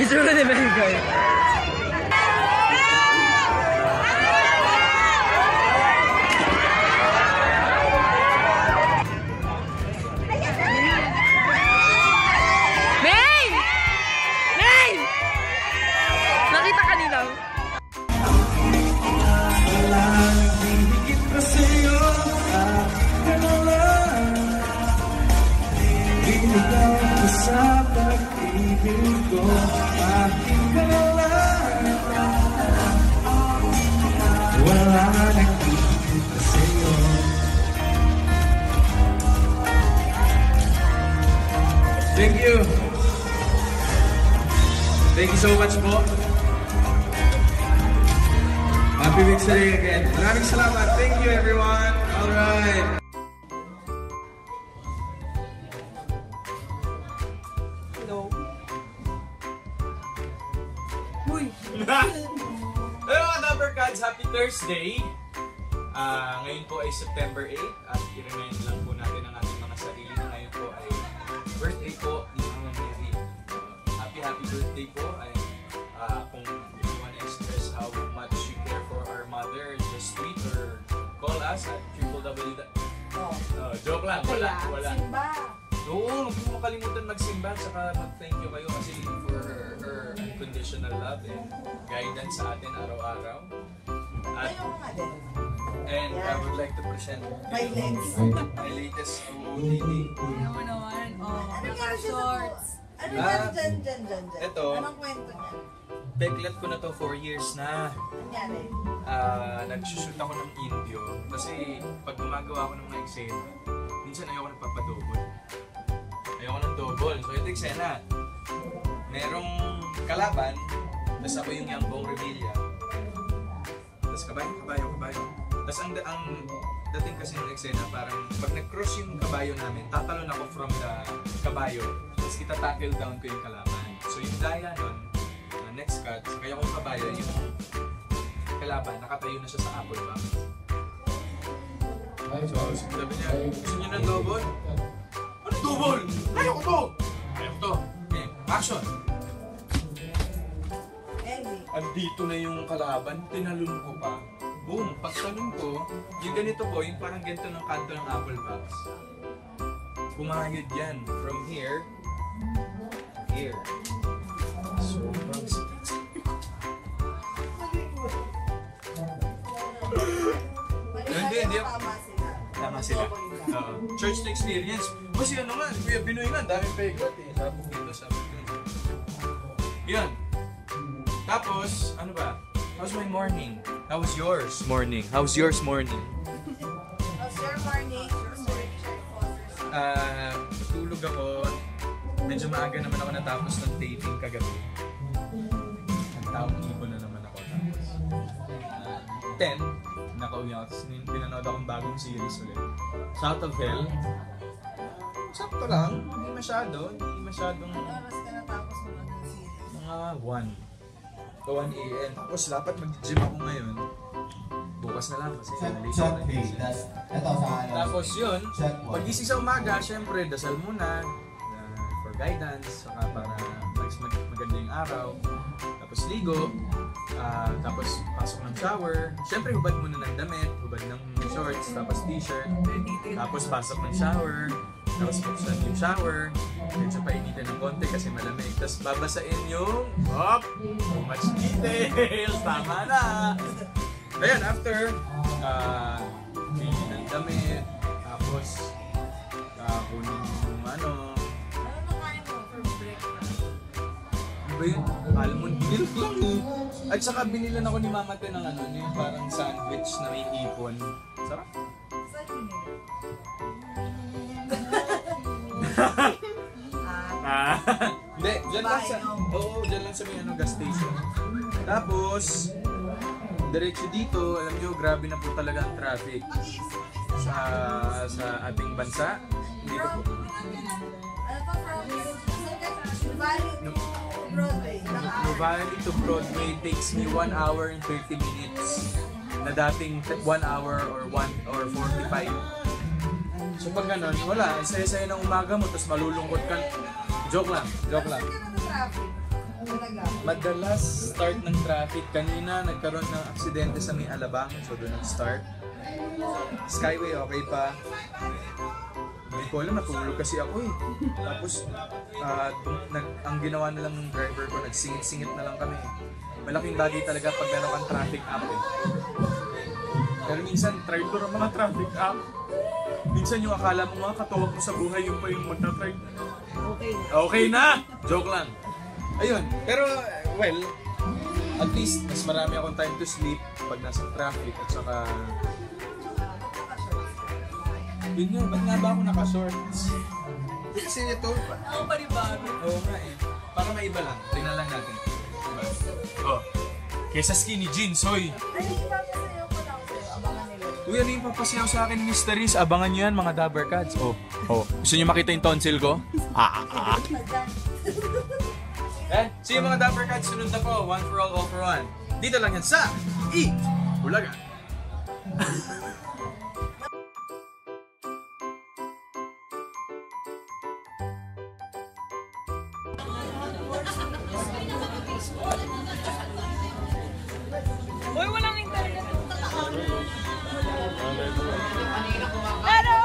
Itsura ni Bengay. Sa pag-ibig ko, aking kailangan. Wala nagkikita sa'yo. Thank you. Thank you so much po. Happy Victory again. Maraming salamat. Thank you everyone. Alright. Hello mga Numbercats! Happy Thursday! Ngayon po ay September 8 at i-remind lang po natin ang ating mga sarili na ngayon po ay birthday po ni Mama Mary. Happy birthday po! Kung you want to express how much you care for our mother, just tweet or call us at www. Joke lang! Wala! Simba! Oo, huwag mo makalimutan magsimba at saka mag-thank you kayo kasi for her unconditional love and guidance sa atin araw-araw. And I would like to present my latest OOTD. Ano naman? Ano nga shorts? Ano nga dyan? Ito, anong kwento niya? backlet ko na to 4 years na. Nangyari? Nagsushoot ako ng Indio kasi pag gumagawa ako ng mga eksena, minsan ayoko nagpapadouble. Ayoko ng double. So ito eksena. Merong kalaban, tapos ako yung Yambong Revilla. Tapos kabayo. Tapos ang dating kasi ng eksena, parang pag nag-cross yung kabayo namin, tatalon ako from the kabayo. Tapos ita-tackle down ko yung kalaban. So yung daya nun, next cut, kaya kung kabayo, yung kalaban, nakatayo na siya sa apple box. So sabi niya, gusto niyo ng double? Ano double? Ayoko to! Okay, action! Andito na yung kalaban, tinalon ko pa. Boom! Pagtalon ko, yung ganito po, yung parang ganito ng kanto ng apple box. Pumayod yan. From here, to here. Sobrang sakit. Hindi. Tama sila. Church to experience. Kasi ano nga, Kuya Binoy nga, daming pegot eh. Tapos dito sa yan. Tapos, ano ba? How's my morning? How was yours morning? How's yours morning? How's your morning? Tulog ako. Medyo maaga naman ako natapos ng taping kagabi. Ang taong ibon na naman ako. Tapos 10, nakauwi ako. Tapos pinanood akong bagong series ulit. South of Hell. Sakto lang. Hindi masyadong... Oras ka natapos mo ng series? Mga 1 a.m. Tapos dapat mag-gym ako ngayon. Bukas na lang kasi tapos yun, pag-gising sa umaga, syempre dasal muna for guidance, saka para maganda yung araw. Tapos ligo, tapos pasok ng shower. Syempre hubad muna ng damit, hubad ng shorts, tapos t-shirt. Tapos pasok ng shower, tapos buksan yung shower. Medyo painitin ng konti kasi malamig. Tapos babasain yung too much details. Tama na! Ayan, after pili ng damit, tapos kunin yung ano. Ano nakain mo for breakfast? Ano ba yun? Almond milk lang eh. At saka binilan ako ni Mama Te ng ano, yung parang sandwich na may ipon. Sarap? Saan binili? Hindi, dyan lang sa... Oo, dyan lang sa may ano, gas station. Tapos, diretso dito, alam nyo, grabe na po talaga ang traffic sa ating bansa. Dito po. Nuvali to Broadway takes me 1 hour and 30 minutes. Na dating 1 hour or 45. So pag ganun, wala. Saya-saya ng umaga mo, tapos malulungkot ka. Joke lang. Madalas start ng traffic. Kanina nagkaroon ng aksidente sa may Alabang, so doon nag-start. Skyway okay pa. Hindi ko alam, natulog kasi ako eh. Tapos, ang ginawa na lang ng driver ko, nagsingit-singit na lang kami. Malaking bagay talaga pag meron kang traffic app eh. Pero minsan, try to ang mga traffic app. Minsan yung akala mo mga katawag mo sa buhay, yung pa yung magta-try. Okay na! Joke lang. Ayun, pero well, at least mas marami akong time to sleep pag nasa traffic at saka yun nga, ba't nga ba ako naka-shorts? Kasi ito, Ako pa rin bago. oo nga eh. Para maiba lang, tingnan lang natin. Diba? Oh, kesa skinny jeans, hoy! Ano yung papasayaw ko lang sa'yo? Abangan nila. Uy, ano yung papasayaw sa akin, mysteries? Abangan nyo yan, mga Dabber Cats. Oh, gusto nyo makita yung tonsil ko? See you mga Dabber Cats, sunod na po. One for all for one. Dito lang yan sa Bulaga. Uy, walang internet. Hello!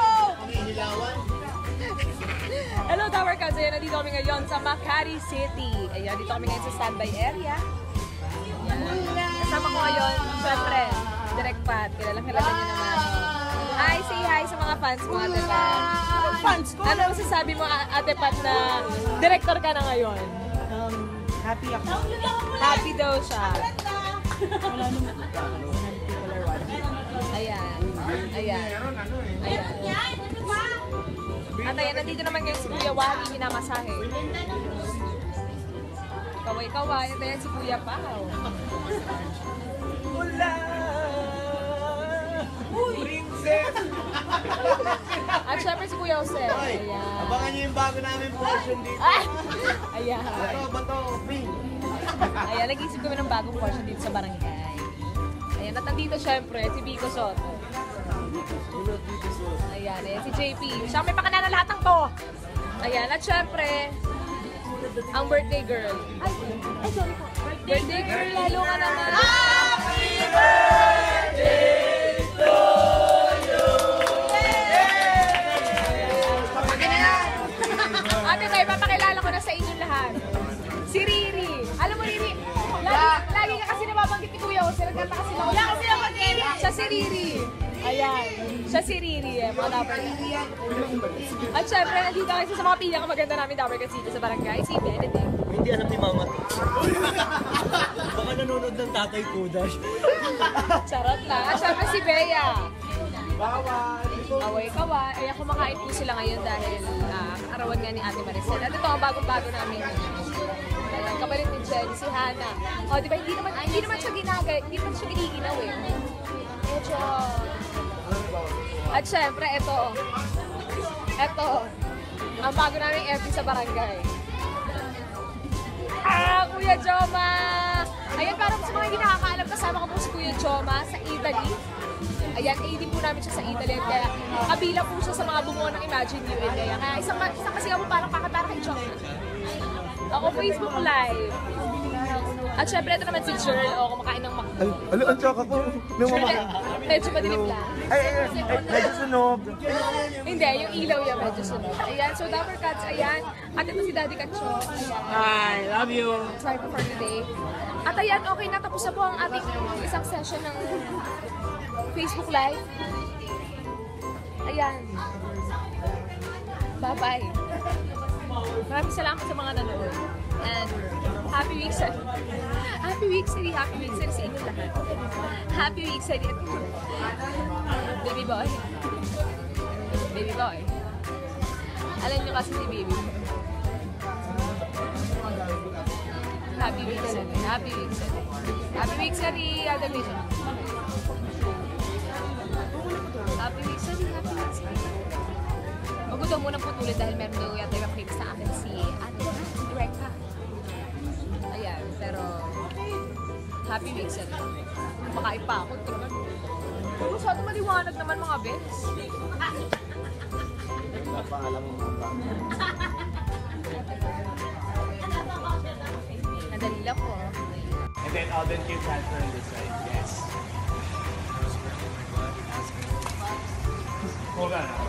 Hello, Tower Cats. Ayan, nandito kami ngayon sa Makati City. Ayan, dito kami ngayon sa standby area. Ayan. Kasama ko ngayon, syempre, Direct Pat. Kilala niyo naman. Hi, say hi sa mga fans mo, Ate Pat. Fans ko? Ano masasabi mo, Ate Pat, na director ka na ngayon? Happy ako. Happy daw siya. Ayan. Ayan. Ayan. At ayan, nandito naman ngayon si Kuya Wally, minamasahe. Kaway-kaway. At ayan si Kuya Pao. Princess! At syempre si Kuya Jose. Ayan. Abangan niyo yung bago namin portion dito. Ah! Ayan. Bato, pink. Ayan, nag-isip kami ng bagong portion dito sa barangay. Ayan, at nandito syempre si Vico Soto. Ayan, ayan si JP. Siya may pakana na lahat ng to. Ayan, at syempre, ang birthday girl. Ay, sorry po. Birthday girl, lalo ka naman. Happy birthday to you! Ate tayo, papakilala ko na sa inyo lahat. Si Riri. Alam mo Riri, lagi ka kasi nababanggit ni Kuya Jose. Nagkata kasi na wala kasi nabanggit. Siya si Riri. Ayan. Siya si Riri mga Dabber Cats. At syempre, nandito kasi sa mga pinakamaganda namin Dabber Cats dito sa barangay. Si Benedict. Hindi alam ni Mama. Baka nanonood ng Tatay Kudash. Charot lang. At syempre si Bea. Bawal! Kaway-kaway. Ayan, kumakain po sila ngayon dahil arawan nga ni Ate Maricel. At ito ang bagong-bago namin. Ayan, kapalit ni Jen, si Hana. O, di ba, hindi naman siya giniginaw eh. Medyo... At syempre, ito. Ito. Ang bago namin FB sa barangay. Kuya Joma! Ayan, parang sa mga hindi nakakaalam, kasama ko po si Kuya Joma sa Italy. Ayan, AD po namin siya sa Italy. Kaya kabila po siya sa mga bumuo ng Imagine You in Kaya isang kasi ako parang kakatara kay Joma. Ako Facebook Live. At syempre, ito naman si Jerl. O, kumakain ng McDo. Ano, ang tsaka ko? Medyo madilim lang. Medyo sunog. Hindi, yung ilaw yan medyo sunod. Ayan, so Dabber Cats, ayan. At ito si Daddy Katso. Ayan. Hi, love you. Sorry for today. At ayan, okay na. Tapos na po ang ating isang session ng Facebook Live. Ayan. Bye-bye. Maraming salamat sa mga nanonood. And happy week sa Happy week sa inyo lahat. Happy week sa Baby boy. Baby boy. Alam niyo kasi si Baby. Happy week sa Happy week sa Happy week sa Happy week sa Happy week sa Huwag ko daw munang putulin dahil meron daw yata yung makikita sa akin si Ate Directa. Ayan, pero happy week sa makain pa ako. Ito naman. Masyado maliwanag naman mga bes. Pangalan mo mga Alden Q transfer on this side. Yes. Hold on.